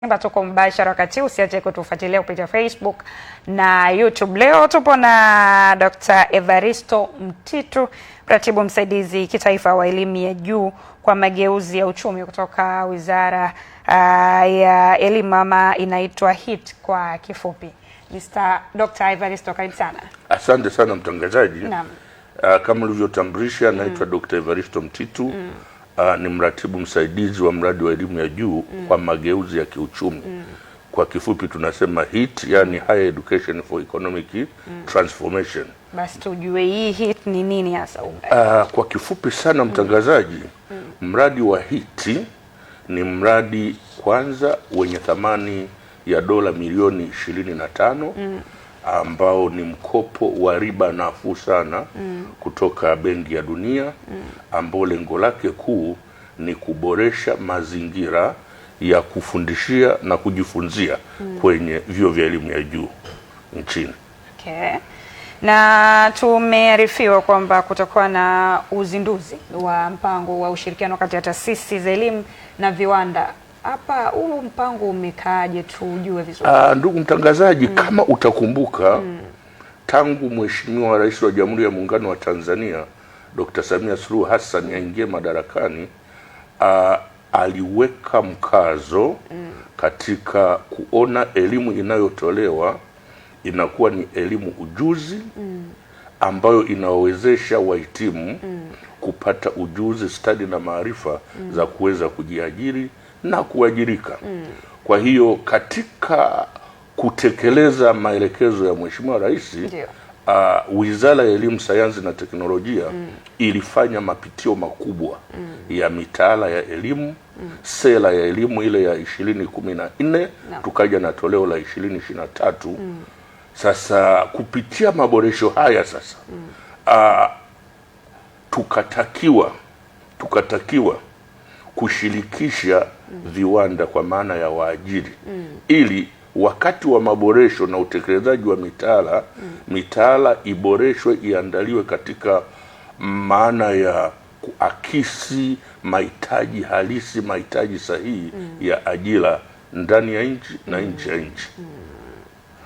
Tuko mbashara wakati, usiache kutufuatilia kupitia Facebook na YouTube. Leo tupo na Dr. Evaristo Mtitu, mratibu msaidizi kitaifa wa elimu ya juu kwa mageuzi ya uchumi kutoka Wizara ya Elimu, ama inaitwa HIT kwa kifupi. Dr. Evaristo, karibu sana. Asante sana mtangazaji. Naam. Kama ulivyotambulisha, naitwa Dr. Evaristo Mtitu. Ni mratibu msaidizi wa mradi wa elimu ya juu kwa mageuzi ya kiuchumi. Kwa kifupi tunasema HIT, yani Higher Education for Economic Transformation. Basi tujue hii HIT ni nini hasa? Kwa kifupi sana mtangazaji, mradi wa HIT ni mradi kwanza wenye thamani ya dola milioni 25 ambao ni mkopo wa riba nafuu sana kutoka Benki ya Dunia, ambao lengo lake kuu ni kuboresha mazingira ya kufundishia na kujifunzia kwenye vyuo vya elimu ya juu nchini. Okay. Na tumearifiwa kwamba kutakuwa na uzinduzi wa mpango wa ushirikiano kati ya taasisi za elimu na viwanda. Hapa huu mpango umekaaje, tujue vizuri? Ndugu mtangazaji, kama utakumbuka, tangu Mheshimiwa Rais wa Jamhuri ya Muungano wa Tanzania Dr. Samia Suluhu Hassan aingie madarakani, aliweka mkazo katika kuona elimu inayotolewa inakuwa ni elimu ujuzi ambayo inawezesha wahitimu kupata ujuzi, stadi na maarifa za kuweza kujiajiri na kuajirika. Kwa hiyo katika kutekeleza maelekezo ya Mheshimiwa Rais, Wizara ya Elimu, Sayansi na Teknolojia ilifanya mapitio makubwa ya mitaala ya elimu, sera ya elimu ile ya 2014, tukaja na toleo la 2023. Sasa kupitia maboresho haya sasa tukatakiwa kushirikisha viwanda kwa maana ya waajiri, ili wakati wa maboresho na utekelezaji wa mitaala iboreshwe, iandaliwe katika maana ya kuakisi mahitaji halisi, mahitaji sahihi ya ajira ndani ya nchi na nje ya nchi.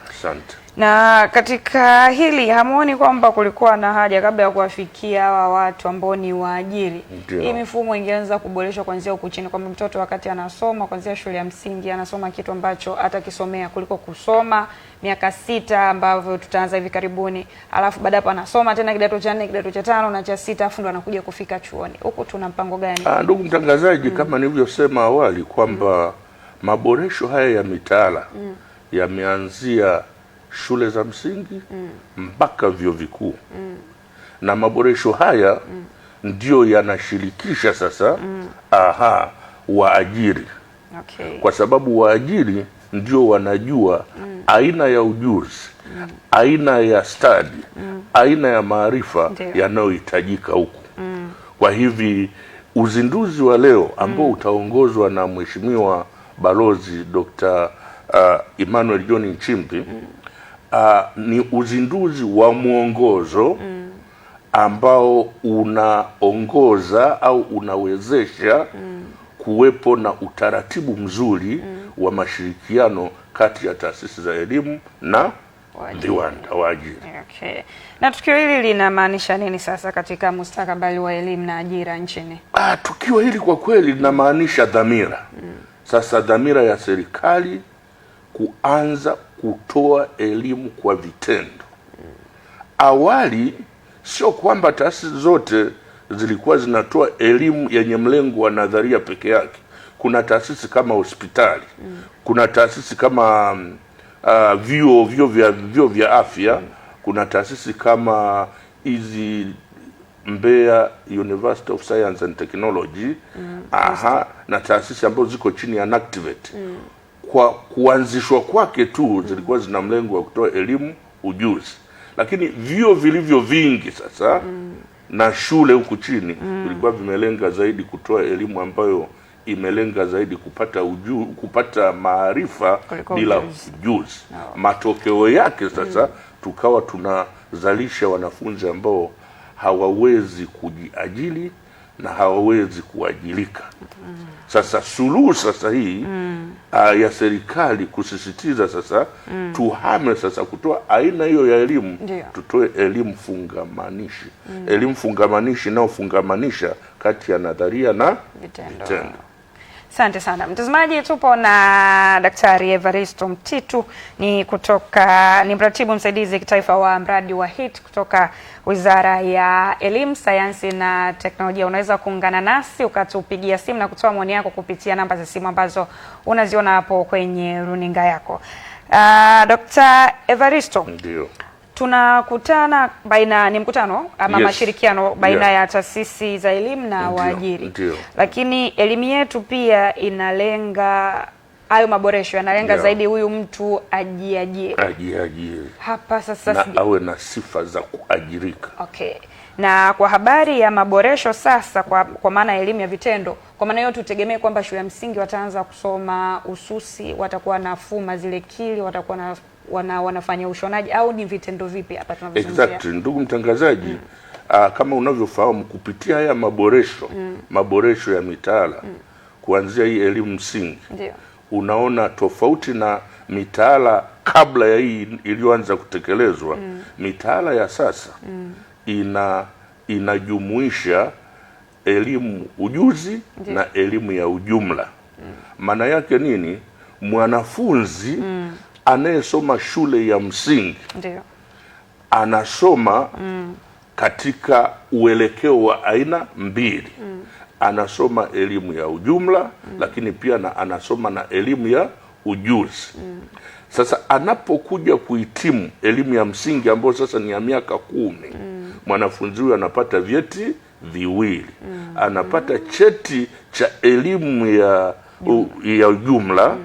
Asante. Na katika hili hamuoni kwamba kulikuwa na haja kabla ya kuwafikia hawa watu ambao ni waajiri, hii mifumo ingeanza kuboreshwa kuanzia huku chini, kwamba mtoto wakati anasoma kuanzia shule ya msingi anasoma kitu ambacho atakisomea, kuliko kusoma miaka 6 ambavyo tutaanza hivi karibuni, alafu baada hapo anasoma tena kidato cha 4, kidato cha 5 na cha 6, afu ndo anakuja kufika chuoni. Huko tuna mpango gani? Ndugu mtangazaji, kama nilivyosema awali kwamba maboresho haya ya mitaala yameanzia shule za msingi mpaka vyuo vikuu, na maboresho haya ndio yanashirikisha sasa waajiri. Okay. Kwa sababu waajiri ndio wanajua aina ya ujuzi, aina ya stadi, aina ya maarifa yanayohitajika huku. Kwa hivi uzinduzi wa leo ambao utaongozwa na Mheshimiwa Balozi Dr. Emmanuel John Nchimbi, ni uzinduzi wa mwongozo ambao unaongoza au unawezesha kuwepo na utaratibu mzuri wa mashirikiano kati ya taasisi za elimu na viwanda waajiri. Okay. Na tukio hili linamaanisha nini sasa katika mustakabali wa elimu na ajira nchini? Tukio hili kwa kweli linamaanisha dhamira. Sasa dhamira ya serikali kuanza kutoa elimu kwa vitendo. Awali sio kwamba taasisi zote zilikuwa zinatoa elimu yenye mlengo wa nadharia peke yake. Kuna taasisi kama hospitali, kuna taasisi kama vyuo vya afya, kuna taasisi kama hizi Mbeya University of Science and Technology, na taasisi ambazo ziko chini ya NACTVET. Kwa kuanzishwa kwake tu zilikuwa zina mlengo wa kutoa elimu ujuzi, lakini vyuo vilivyo vingi sasa na shule huku chini vilikuwa vimelenga zaidi kutoa elimu ambayo imelenga zaidi kupata maarifa bila ujuzi. Matokeo yake sasa tukawa tunazalisha wanafunzi ambao hawawezi kujiajiri na hawawezi kuajirika. Sasa suluhu sasa hii ya serikali kusisitiza sasa tuhame sasa kutoa aina hiyo ya elimu, tutoe elimu fungamanishi. Elimu fungamanishi inayofungamanisha kati ya nadharia na vitendo. Asante sana mtazamaji, tupo na Daktari Evaristo Mtitu, ni mratibu msaidizi kitaifa wa mradi wa HIT kutoka Wizara ya Elimu, Sayansi na Teknolojia. Unaweza kuungana nasi ukatupigia simu na kutoa maoni yako kupitia namba za simu ambazo unaziona hapo kwenye runinga yako. Dr. Evaristo, ndio tunakutana ni mkutano ama mashirikiano baina ya taasisi za elimu na waajiri. Lakini elimu yetu pia inalenga hayo maboresho, yanalenga zaidi huyu mtu ajiajiri. Hapa sasa na awe na sifa za kuajirika. Okay. Na kwa habari ya maboresho sasa kwa maana elimu ya vitendo, kwa maana hiyo tutegemee kwamba shule ya msingi wataanza kusoma ususi, watakuwa na fuma zile kili, watakuwa wanafanya ushonaji, au ni vitendo vipi hapa tunavyozungumzia? Exactly, ndugu mtangazaji. Kama unavyofahamu kupitia haya maboresho ya mitaala kuanzia hii elimu msingi, unaona tofauti na mitaala kabla ya hii iliyoanza kutekelezwa, mitaala ya sasa inajumuisha elimu ujuzi na elimu ya ujumla. Maana yake nini? Mwanafunzi anayesoma shule ya msingi anasoma katika uelekeo wa aina mbili. Anasoma elimu ya ujumla lakini pia anasoma na elimu ya ujuzi. Sasa anapokuja kuhitimu elimu ya msingi ambayo sasa ni ya miaka 10, mwanafunzi huyu anapata vyeti viwili. Anapata cheti cha elimu ya ujumla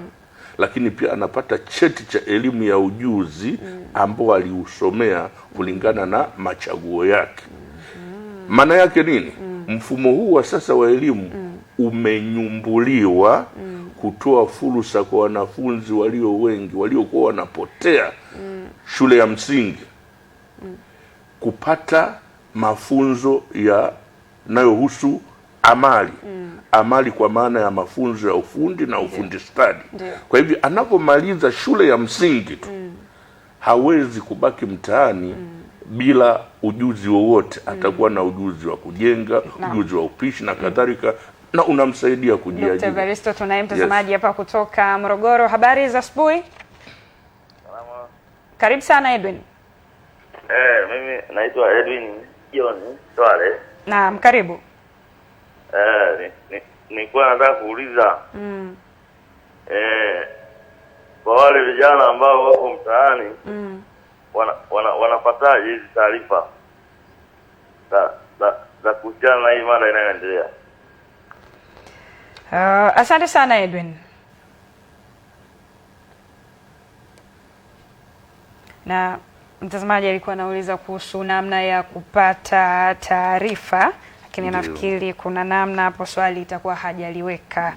lakini pia anapata cheti cha elimu ya ujuzi ambao aliusomea kulingana na machaguo yake. Maana yake nini? Mfumo huu wa sasa wa elimu umenyumbuliwa kutoa fursa kwa wanafunzi walio wengi waliokuwa wanapotea shule ya msingi kupata mafunzo yanayohusu amali. Amali kwa maana ya mafunzo ya ufundi na ufundi stadi. Kwa hivyo anapomaliza shule ya msingi tu hawezi kubaki mtaani bila ujuzi wowote. Atakuwa na ujuzi wa kujenga, ujuzi wa upishi na kadhalika, na unamsaidia kujiajiri. Dr. Evaristo, tunaye mtazamaji hapa kutoka Morogoro. Habari za asubuhi? Salama. Karibu sana Edwin. Mimi naitwa Edwin John Swale. Naam, karibu. Nilikuwa nataka kuuliza kwa wale vijana ambao wako mtaani wanapataje hizi taarifa za kuhusiana na hii mada inayoendelea? Asante sana Edwin. Na mtazamaji alikuwa anauliza kuhusu namna ya kupata taarifa, lakini nafikiri kuna namna hapo swali itakuwa hajaliweka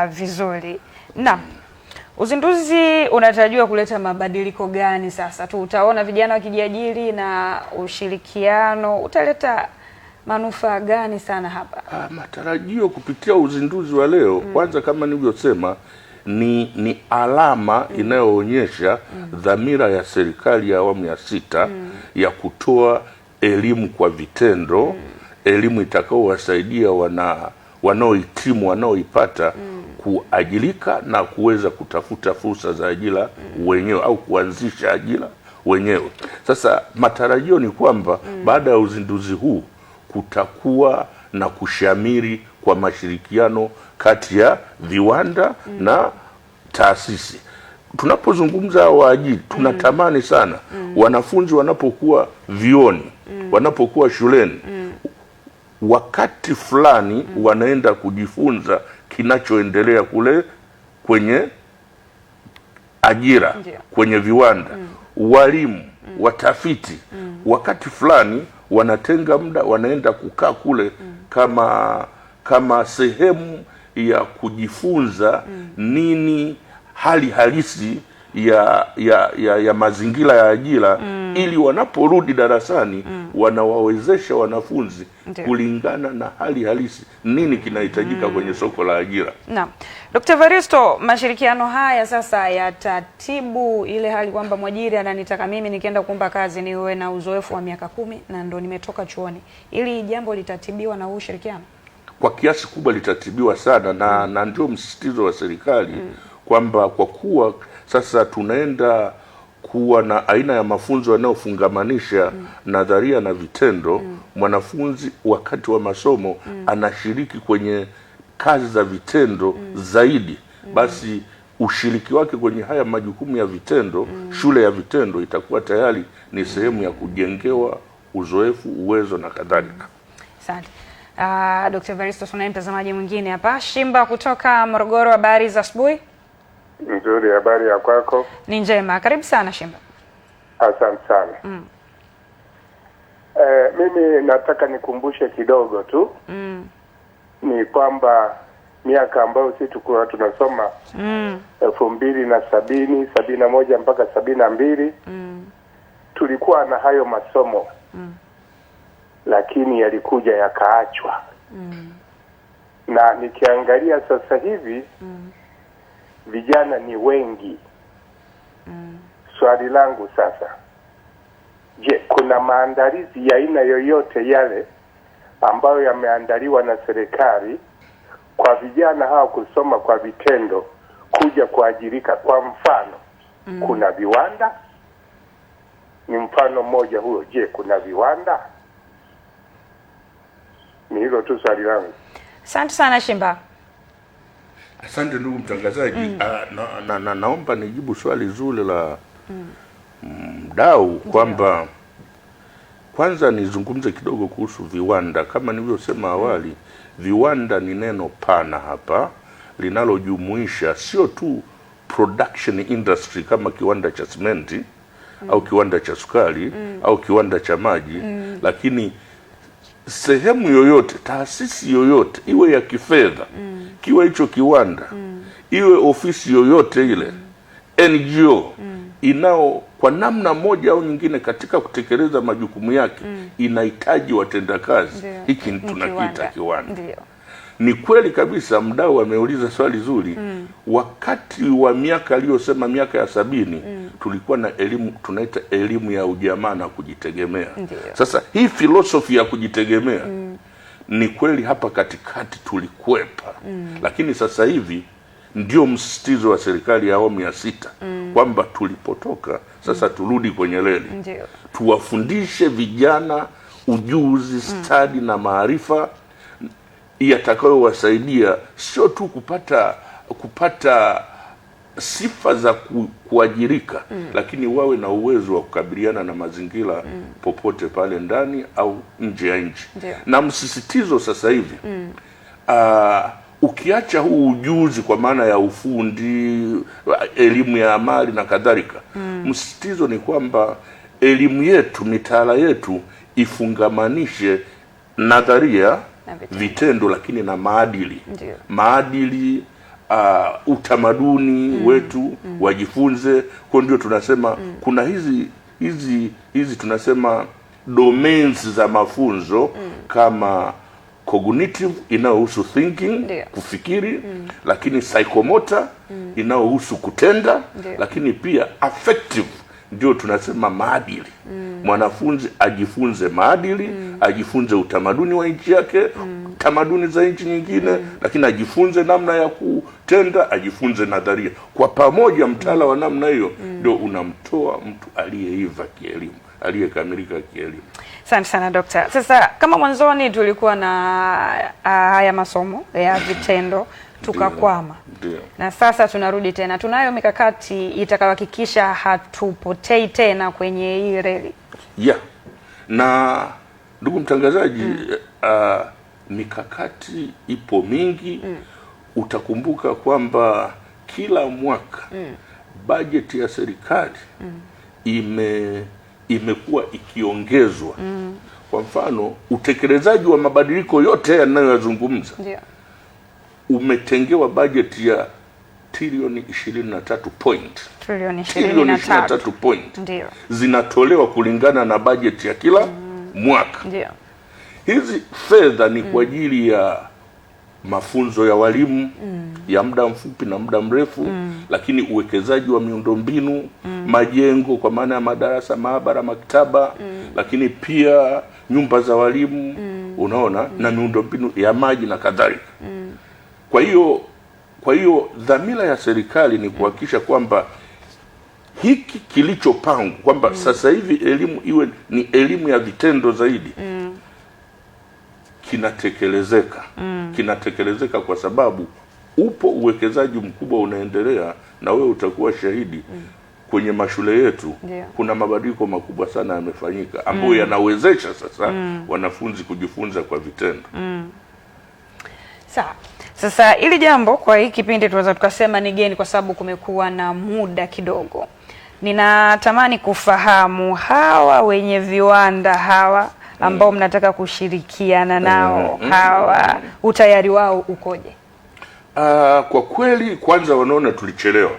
vizuri. Na uzinduzi unatarajiwa kuleta mabadiliko gani sasa? Utaona vijana wakijiajiri na ushirikiano utaleta manufaa gani sana hapa? Matarajio kupitia uzinduzi wa leo, kwanza kama nilivyosema, ni alama inayoonyesha dhamira ya serikali ya awamu ya 6 ya kutoa elimu kwa vitendo, elimu itakaowasaidia wanaohitimu wanaoipata kuajirika na kuweza kutafuta fursa za ajira wenyewe au kuanzisha ajira wenyewe. Sasa matarajio ni kwamba baada ya uzinduzi huu kutakuwa na kushamiri kwa mashirikiano kati ya viwanda na taasisi. Tunapozungumza waajiri, tunatamani sana wanafunzi wanapokuwa vioni, wanapokuwa shuleni, wakati fulani wanaenda kujifunza kinachoendelea kule kwenye ajira, kwenye viwanda. Walimu, watafiti, wakati fulani wanatenga muda wanaenda kukaa kule kama sehemu ya kujifunza nini hali halisi ya mazingira ya ajira ili wanaporudi darasani wanawawezesha wanafunzi kulingana na hali halisi nini kinahitajika kwenye soko la ajira. Naam. Dr. Evaristo, mashirikiano haya sasa yatatibu ile hali kwamba mwajiri ananitaka mimi nikienda kuomba kazi niwe na uzoefu wa miaka 10 na ndo nimetoka chuoni. Ili jambo litatibiwa na huu ushirikiano? Kwa kiasi kubwa litatibiwa sana na ndio msisitizo wa serikali kwamba kwa kuwa sasa tunaenda kuwa na aina ya mafunzo yanayofungamanisha nadharia na vitendo, mwanafunzi wakati wa masomo anashiriki kwenye kazi za vitendo zaidi, basi ushiriki wake kwenye haya majukumu ya vitendo, shule ya vitendo itakuwa tayari ni sehemu ya kujengewa uzoefu, uwezo na kadhalika. Asante. Dr. Evaristo, tunaye mtazamaji mwingine hapa. Shimba kutoka Morogoro, habari za asubuhi? Nzuri, habari ya kwako? Ni njema. Karibu sana Shimba. Asante sana. Mimi nataka nikumbushe kidogo tu. Ni kwamba miaka ambayo sisi tulikuwa tunasoma 2070, 71 mpaka 72 tulikuwa na hayo masomo. Lakini yalikuja yakaachwa. Na nikiangalia sasa hivi vijana ni wengi. Swali langu sasa, je, kuna maandalizi ya aina yoyote yale ambayo yameandaliwa na serikali kwa vijana hao kusoma kwa vitendo kuja kuajirika? Kwa mfano, kuna viwanda? Ni mfano mmoja huo. Je, kuna viwanda? Ni hilo tu swali langu. Asante sana Shimba. Asante ndugu mtangazaji. Naomba nijibu swali zuri la mdau kwamba kwanza nizungumze kidogo kuhusu viwanda. Kama nilivyosema awali, viwanda ni neno pana hapa linalojumuisha sio tu production industry kama kiwanda cha simenti au kiwanda cha sukari au kiwanda cha maji, lakini sehemu yoyote, taasisi yoyote, iwe ya kifedha, kiwe hicho kiwanda, iwe ofisi yoyote ile, NGO, inao kwa namna moja au nyingine katika kutekeleza majukumu yake, inahitaji watendakazi. Hiki tunakiita kiwanda. Ni kweli kabisa mdau ameuliza swali zuri. Wakati wa miaka aliyosema miaka ya 70, tulikuwa na elimu tunaita elimu ya ujamaa na kujitegemea. Sasa hii philosophy ya kujitegemea ni kweli hapa katikati tulikwepa. Lakini sasa hivi ndio msisitizo wa serikali ya awamu ya 6 kwamba tulipotoka sasa turudi kwenye reli. Tuwafundishe vijana ujuzi, stadi na maarifa yatakayowasaidia sio tu kupata sifa za kuajirika, lakini wawe na uwezo wa kukabiliana na mazingira popote pale ndani au nje ya nchi. Na msisitizo sasa hivi ukiacha huu ujuzi kwa maana ya ufundi, elimu ya amali na kadhalika, msisitizo ni kwamba elimu yetu, mitaala yetu ifungamanishe nadharia, vitendo, lakini na maadili. Maadili, utamaduni wetu wajifunze. Kwa ndio tunasema kuna hizi tunasema domains za mafunzo kama cognitive inayohusu thinking, kufikiri, lakini psychomotor inayohusu kutenda, lakini pia affective ndio tunasema maadili. Mwanafunzi ajifunze maadili, ajifunze utamaduni wa nchi yake, tamaduni za nchi nyingine, lakini ajifunze namna ya kutenda, ajifunze nadharia. Kwa pamoja mtaala wa namna hiyo ndio unamtoa mtu aliyeiva kielimu, aliyekamilika kielimu. Asante sana Dokta. Sasa kama mwanzoni tulikuwa na haya masomo ya vitendo tukakwama. Na sasa tunarudi tena. Tunayo mikakati itakayohakikisha hatupotei tena kwenye hii reli. Na ndugu mtangazaji, mikakati ipo mingi. Utakumbuka kwamba kila mwaka bajeti ya serikali imekuwa ikiongezwa. Kwa mfano, utekelezaji wa mabadiliko yote yanayoyazungumza umetengewa bajeti ya trilioni 23 point. Trilioni 23 point. Ndio. Zinatolewa kulingana na bajeti ya kila mwaka. Ndio. Hizi fedha ni kwa ajili ya mafunzo ya walimu ya muda mfupi na muda mrefu, lakini uwekezaji wa miundombinu, majengo kwa maana ya madarasa, maabara, maktaba, lakini pia nyumba za walimu, unaona, na miundombinu ya maji na kadhalika. Kwa hiyo dhamira ya serikali ni kuhakikisha kwamba hiki kilichopangwa kwamba sasa hivi elimu iwe ni elimu ya vitendo zaidi, kinatekelezeka. Kinatekelezeka kwa sababu upo uwekezaji mkubwa unaendelea, na wewe utakuwa shahidi. Kwenye mashule yetu kuna mabadiliko makubwa sana yamefanyika ambayo yanawezesha sasa wanafunzi kujifunza kwa vitendo. Sawa. Sasa ili jambo kwa hii kipindi tunaweza tukasema ni geni kwa sababu kumekuwa na muda kidogo. Ninatamani kufahamu hawa wenye viwanda hawa ambao mnataka kushirikiana nao, hawa utayari wao ukoje? Kwa kweli kwanza wanaona tulichelewa.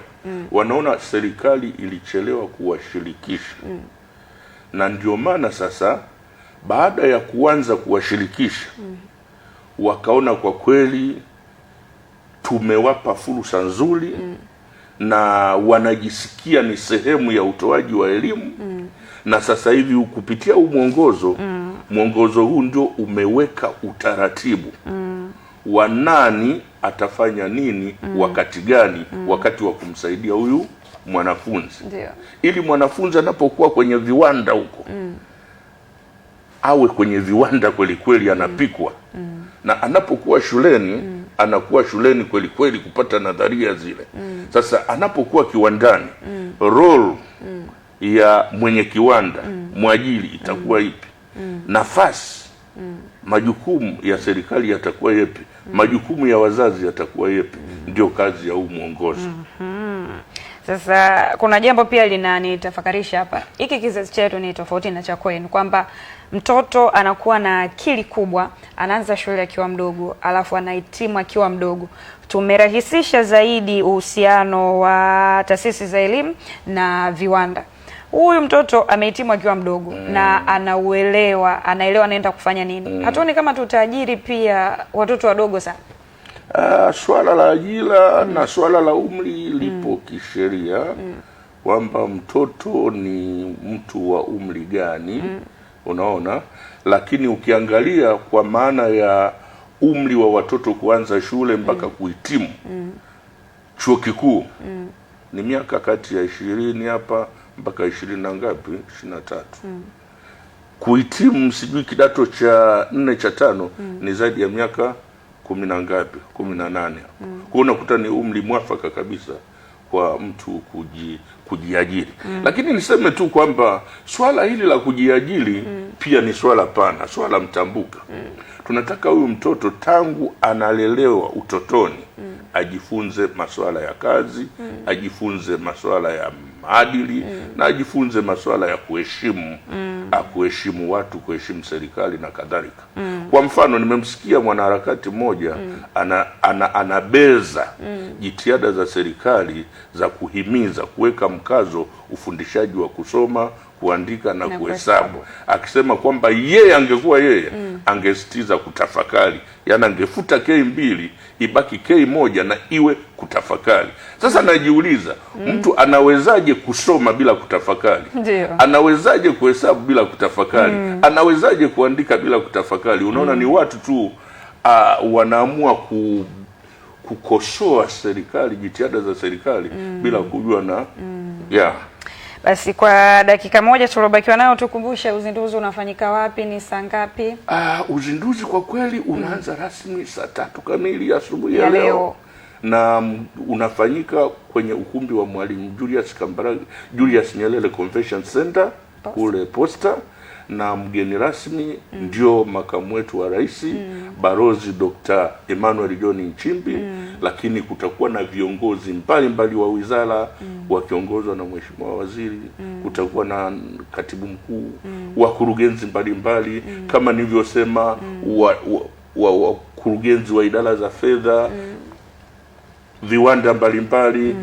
Wanaona serikali ilichelewa kuwashirikisha. Na ndio maana sasa baada ya kuanza kuwashirikisha wakaona kwa kweli tumewapa fursa nzuri na wanajisikia ni sehemu ya utoaji wa elimu. Na sasa hivi kupitia huu mwongozo huu ndio umeweka utaratibu wa nani atafanya nini wakati gani, wakati wa kumsaidia huyu mwanafunzi. Ili mwanafunzi anapokuwa kwenye viwanda huko awe kwenye viwanda kweli kweli anapikwa. Na anapokuwa shuleni anakuwa shuleni kweli kweli kupata nadharia zile. Sasa anapokuwa kiwandani role ya mwenye kiwanda, mwajiri itakuwa ipi? Nafasi, majukumu ya serikali yatakuwa yapi? Majukumu ya wazazi yatakuwa yapi? Ndio kazi ya huu mwongozo. Sasa kuna jambo pia linanitafakarisha hapa. Hiki kizazi chetu ni tofauti na cha kwenu, kwamba mtoto anakuwa na akili kubwa, anaanza shule akiwa mdogo, alafu anahitimu akiwa mdogo. Tumerahisisha zaidi uhusiano wa taasisi za elimu na viwanda. Huyu mtoto amehitimu akiwa mdogo na anaelewa anaenda kufanya nini. Hatuoni kama tutaajiri pia watoto wadogo sana? Swala la ajira na swala la umri lipo kisheria kwamba mtoto ni mtu wa umri gani, unaona. Lakini ukiangalia kwa maana ya umri wa watoto kuanza shule mpaka kuhitimu chuo kikuu ni miaka kati ya 20 hapa mpaka 20 na ngapi, 23. Kuhitimu sijui kidato cha 4 cha 5 ni zaidi ya miaka 10 na ngapi, 18. Kwa unakuta ni umri mwafaka kabisa kwa mtu kujiajiri. Lakini niseme tu kwamba swala hili la kujiajiri pia ni swala pana, swala mtambuka. Tunataka huyu mtoto tangu analelewa utotoni ajifunze masuala ya kazi, ajifunze masuala ya maadili, na ajifunze masuala ya kuheshimu watu, kuheshimu serikali na kadhalika. Kwa mfano nimemsikia mwanaharakati mmoja anabeza jitihada za serikali za kuhimiza, kuweka mkazo ufundishaji wa kusoma, kuandika na kuhesabu, akisema kwamba yeye angekuwa yeye angesitiza kutafakari, yani angefuta K2 ibaki K1 na iwe kutafakari. Sasa najiuliza, mtu anawezaje kusoma bila kutafakari? Anawezaje kuhesabu bila kutafakari? Anawezaje kuandika bila kutafakari? Unaona, ni watu tu wanaamua kukosoa serikali, jitihada za serikali bila kujua na Basi kwa dakika moja tulobakiwa nayo tukumbushe uzinduzi unafanyika wapi, ni saa ngapi? Uzinduzi kwa kweli unaanza rasmi saa 3 kamili asubuhi ya leo. Na unafanyika kwenye ukumbi wa Mwalimu Julius Nyerere Convention Center kule Posta, na mgeni rasmi ndio makamu wetu wa rais Balozi Dr. Emmanuel John Nchimbi. Lakini kutakuwa na viongozi mbalimbali wa wizara wakiongozwa na mheshimiwa waziri, kutakuwa na katibu mkuu, wakurugenzi mbalimbali kama nilivyosema, wakurugenzi wa idara za fedha, viwanda mbalimbali,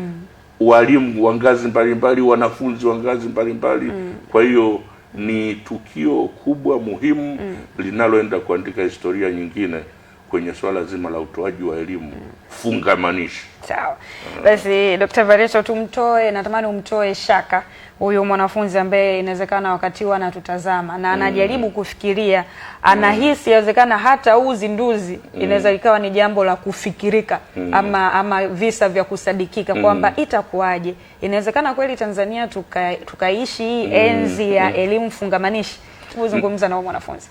walimu wa ngazi mbalimbali, wanafunzi wa ngazi mbalimbali. Kwa hiyo ni tukio kubwa muhimu linaloenda kuandika historia nyingine kwenye swala zima la utoaji wa elimu fungamanishi. Sawa. Basi Dr. Evaristo, natamani umtoe shaka huyu mwanafunzi ambaye inawezekana wakati anatutazama na anajaribu kufikiria, anahisi inawezekana hata huu uzinduzi inaweza ikawa ni jambo la kufikirika ama visa vya kusadikika kwamba itakuwaje. Inawezekana kweli Tanzania tukaishi hii enzi ya elimu fungamanishi. Tuzungumza na huyu mwanafunzi.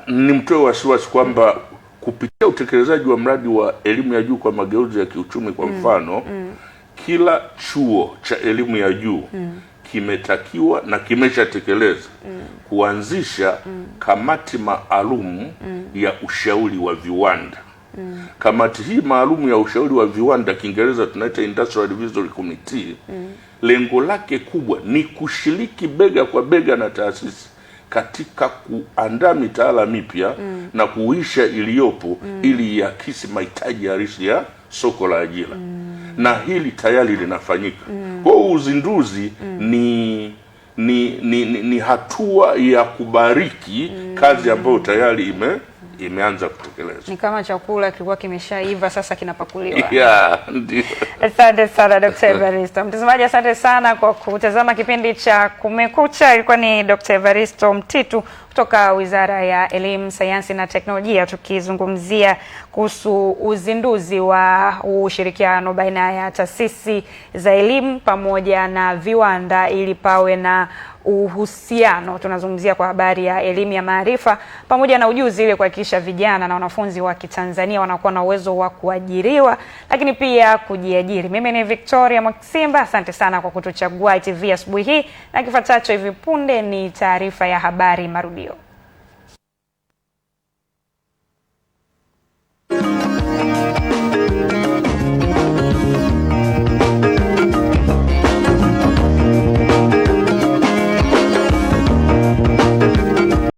Nimtoe wasiwasi kwamba kupitia utekelezaji wa mradi wa elimu ya juu kwa mageuzi ya kiuchumi kwa mfano, kila chuo cha elimu ya juu kimetakiwa na kimeshatekeleza kuanzisha kamati maalum ya ushauri wa viwanda. Kamati hii maalum ya ushauri wa viwanda, Kiingereza tunaita Industrial Advisory Committee, lengo lake kubwa ni kushiriki bega kwa bega na taasisi katika kuandaa mitaala mipya na kuisha iliyopo ili iakisi mahitaji halisi ya soko la ajira. Na hili tayari linafanyika. Kwa uzinduzi ni hatua ya kubariki kazi ambayo tayari imeanza kutekelezwa. Ni kama chakula kilikuwa kimeshaiva sasa kinapakuliwa. Ndio. Asante sana Dr. Evaristo. Mtazamaji, asante sana kwa kutazama kipindi cha Kumekucha. Ilikuwa ni Dr. Evaristo Mtitu kutoka Wizara ya Elimu, Sayansi na Teknolojia, tukizungumzia kuhusu uzinduzi wa ushirikiano baina ya taasisi za elimu pamoja na viwanda ili pawe na uhusiano. Tunazungumzia kwa habari ya elimu ya maarifa pamoja na ujuzi ili kuhakikisha vijana na wanafunzi wa Kitanzania wanakuwa na uwezo wa kuajiriwa lakini pia kujiajiri. Mimi ni Victoria Mwakisimba, asante sana kwa kutuchagua ITV asubuhi hii, na kifuatacho hivi punde ni taarifa ya habari marudio.